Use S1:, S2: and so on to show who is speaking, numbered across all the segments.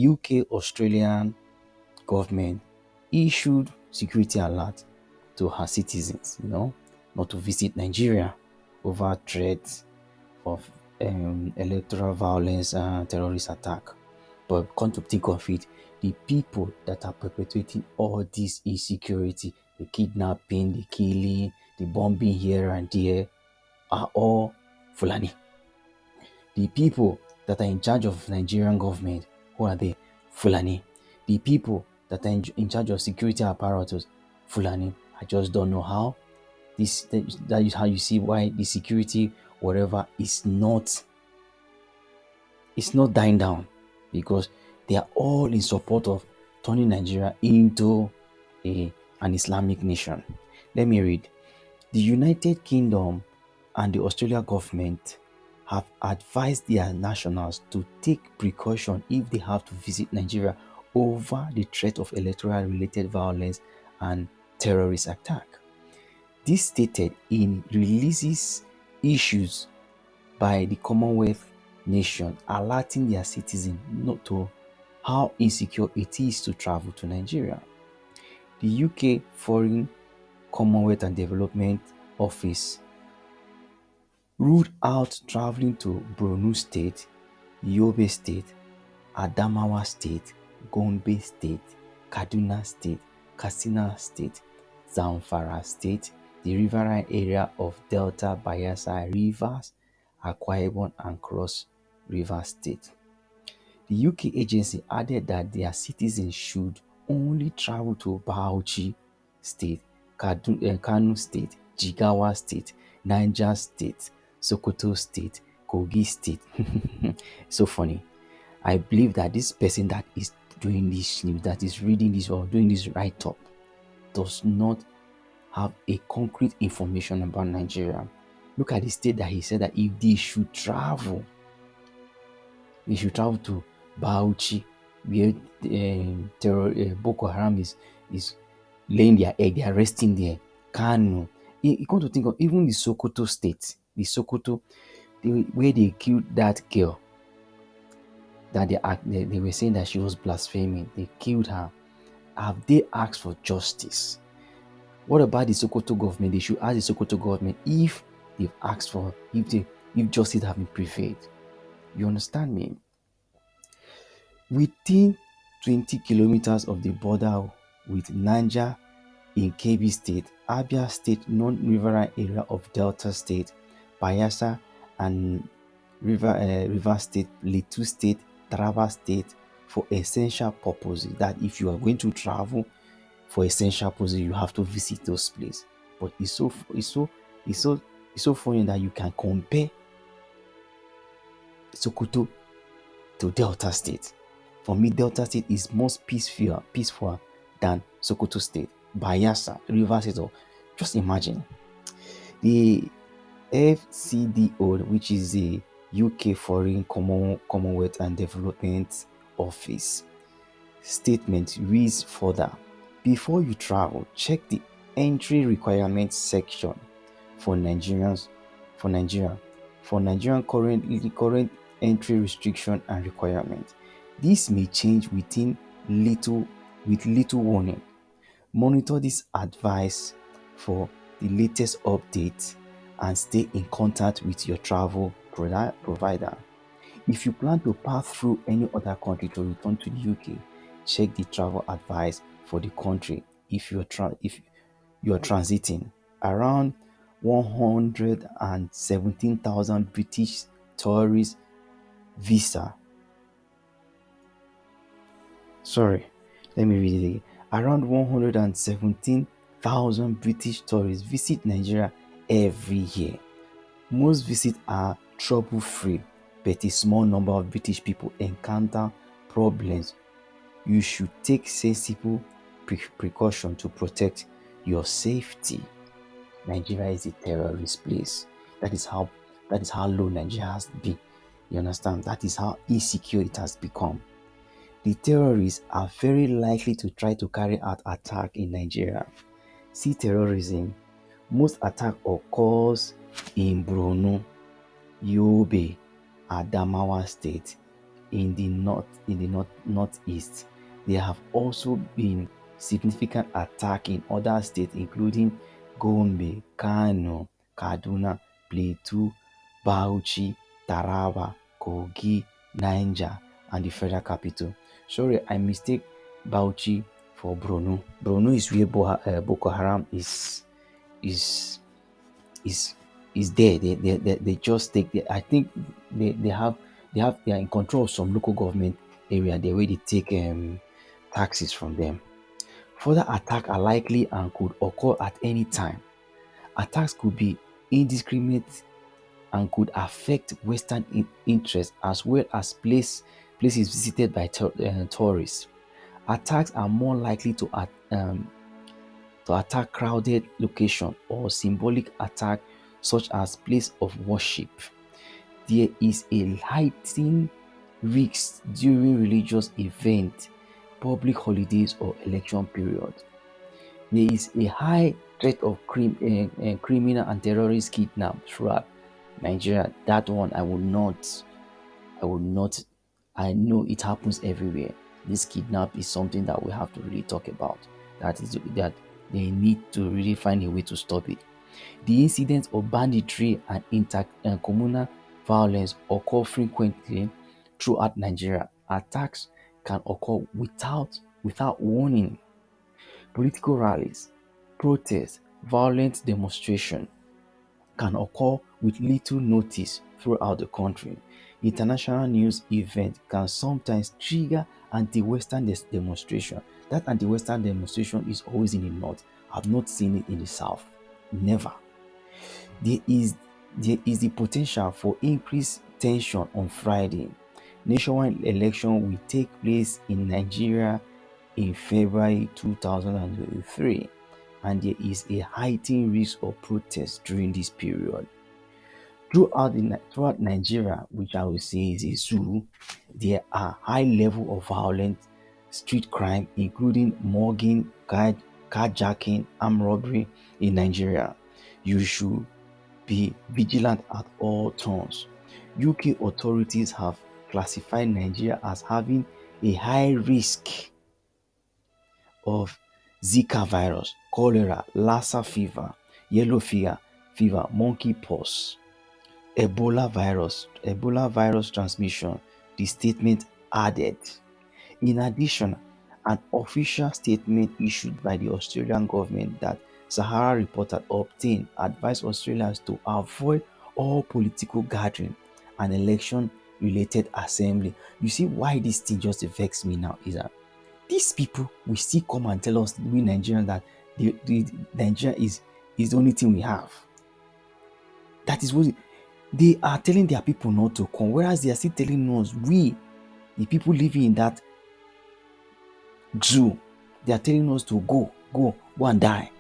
S1: UK Australian government issued security alert to her citizens, not to visit Nigeria over threats of electoral violence and terrorist attack. But come to think of it, the people that are perpetuating all this insecurity, the kidnapping, the killing, the bombing here and there, are all Fulani. The people that are in charge of Nigerian government, who are they? Fulani. The people that are in charge of security apparatus, Fulani. I just don't know how. That is how you see why the security, whatever, is not dying down, because they are all in support of turning Nigeria into an Islamic nation. Let me read. The United Kingdom and the Australia government have advised their nationals to take precaution if they have to visit Nigeria over the threat of electoral related violence and terrorist attack. This stated in releases issues by the Commonwealth nation alerting their citizens not to how insecure it is to travel to Nigeria. The UK Foreign Commonwealth and Development Office ruled out traveling to Borno State, Yobe State, Adamawa State, Gombe State, Kaduna State, Katsina State, Zamfara State, the riverine area of Delta Bayelsa Rivers, Akwa Ibom and Cross River State. The UK agency added that their citizens should only travel to Bauchi State, Kano State, Jigawa State, Niger State, Sokoto State, Kogi State. So funny. I believe that this person that is doing this news, that is reading this or doing this write-up, does not have a concrete information about Nigeria. Look at the state that he said that if they should travel to Bauchi, where Boko Haram is laying their egg, they are resting there. Kano. You come to think of even the Sokoto state, where they killed that girl, that they were saying that she was blaspheming. They killed her. Have they asked for justice? What about the Sokoto government? They should ask the Sokoto government if they've asked for, if justice have been prevailed. You understand me? Within 20 kilometers of the border with Niger in Kebbi State, Abia State, non-riverine area of Delta State, Bayelsa and River State, Plateau State, Taraba State, for essential purposes. That if you are going to travel for essential purposes, you have to visit those places. But it's so funny that you can compare Sokoto to Delta State. For me, Delta State is most peaceful than Sokoto State, Bayelsa, River State. Just imagine. The FCDO, which is the UK Foreign Commonwealth and Development Office, statement reads further: before you travel, check the entry requirements section for Nigeria current entry restriction and requirement. This may change with little warning. Monitor this advice for the latest updates and stay in contact with your travel provider. If you plan to pass through any other country to return to the UK, check the travel advice for the country. If you are transiting, around 117,000 British tourist visa. Sorry, let me read it again. Around 117,000 British tourists visit Nigeria every year. Most visits are trouble-free, but a small number of British people encounter problems. You should take sensible precaution to protect your safety. Nigeria is a terrorist place. That is how low Nigeria has been. You understand? That is how insecure it has become. The terrorists are very likely to try to carry out attack in Nigeria. See terrorism. Most attack in Borno, Yobe, Adamawa State, northeast. There have also been significant attack in other states including Gombe, Kano, Kaduna, Plateau, Bauchi, Taraba, Kogi, Niger, and the federal capital. Sorry, I mistake Bauchi for Borno. Borno is where Boko Haram is is is there. They just take the, I think they are in control of some local government area there where they take taxes from them. Further attacks are likely and could occur at any time. Attacks could be indiscriminate and could affect Western interests as well as places visited by tourists. Attacks are more likely to attack crowded location or symbolic attack such as place of worship. There is a heightened risk during religious events, public holidays or election period. There is a high threat of criminal and terrorist kidnap throughout Nigeria. That one I would not, I know it happens everywhere. This kidnap is something that we have to really talk about. That they need to really find a way to stop it. The incidents of banditry and intercommunal violence occur frequently throughout Nigeria. Attacks can occur without warning. Political rallies, protests, violent demonstration can occur with little notice throughout the country. International news events can sometimes trigger anti-Western demonstration. That anti-Western demonstration is always in the north. I've not seen it in the south. Never. There is there is the potential for increased tension on Friday. Nationwide election will take place in Nigeria in February 2023, and there is a heightened risk of protests during this period. Throughout Nigeria, which I will say is a zoo, there are high level of violent street crime, including mugging, carjacking, armed robbery in Nigeria. You should be vigilant at all turns. UK authorities have classified Nigeria as having a high risk of Zika virus, cholera, Lassa fever, yellow fever, monkeypox, Ebola virus transmission, the statement added. In addition, an official statement issued by the Australian government that Sahara reporter obtained advised Australians to avoid all political gathering and election related assembly. You see why this thing just vex me now is that these people will still come and tell us, we Nigerians, that the Nigeria is the only thing we have. That is what they are telling their people not to come, whereas they are still telling us, we, the people living in that zoo, they are telling us to go and die.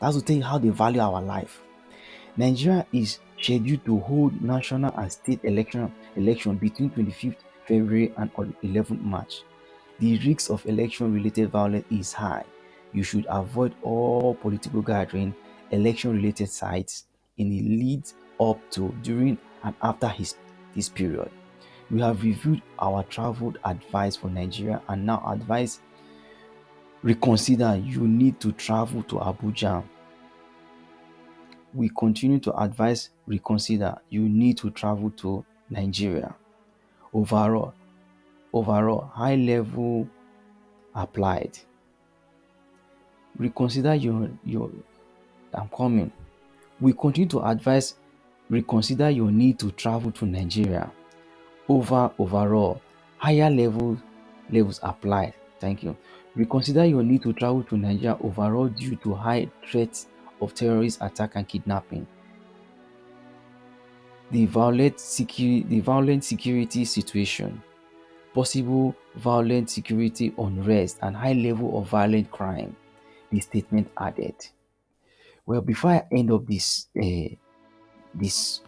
S1: That's to tell you how they value our life. Nigeria is scheduled to hold national and state election between 25th February and 11th March. The risk of election-related violence is high. You should avoid all political gathering, election-related sites in the lead up to, during, and after this period. We have reviewed our travel advice for Nigeria and now advise reconsider. You need to travel to Abuja. We continue to advise reconsider. You need to travel to Nigeria. Overall, high level applied. Reconsider your I'm coming. We continue to advise reconsider your need to travel to Nigeria. Overall, higher levels applied. Thank you. Reconsider your need to travel to Nigeria overall due to high threats of terrorist attack and kidnapping. The violent security situation, possible violent security unrest, and high level of violent crime. The statement added. Well, before I end up this read this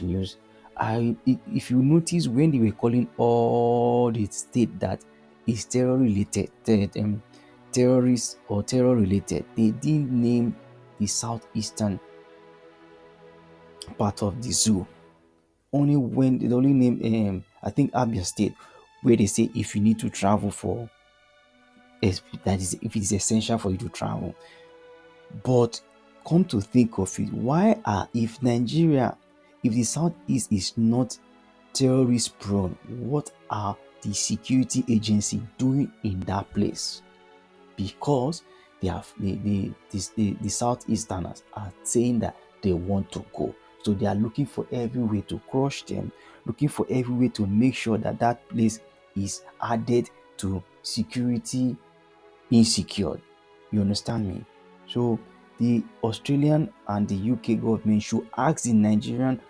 S1: news, if you notice when they were calling all the state that is terror related, terrorist or terror related, they didn't name the southeastern part of the zoo. Only when they only name I think Abia State, where they say if you need to travel for, that is, if it is essential for you to travel. But come to think of it, why are, if Nigeria, if the Southeast is not terrorist prone, what are the security agency doing in that place? Because they have the Southeasterners are saying that they want to go. So they are looking for every way to crush them, looking for every way to make sure that that place is added to security insecure. You understand me? So the Australian and the UK government should ask the Nigerian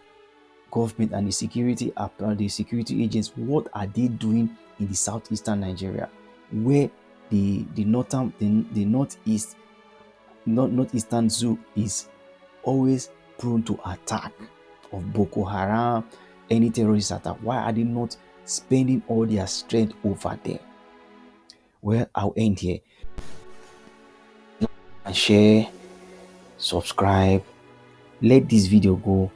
S1: government and the security agents, what are they doing in the southeastern Nigeria, where the northern the northeast northeastern zoo is always prone to attack of Boko Haram, any terrorist attack. Why are they not spending all their strength over there? Well, I'll end here. And share, subscribe, let this video go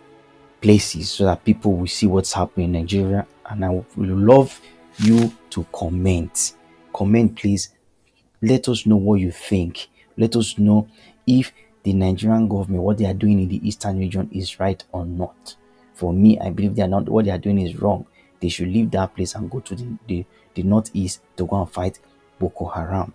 S1: places so that people will see what's happening in Nigeria. And I would love you to comment. Comment, please. Let us know what you think. Let us know if the Nigerian government, what they are doing in the eastern region, is right or not. For me, I believe they are not. What they are doing is wrong. They should leave that place and go to the northeast to go and fight Boko Haram.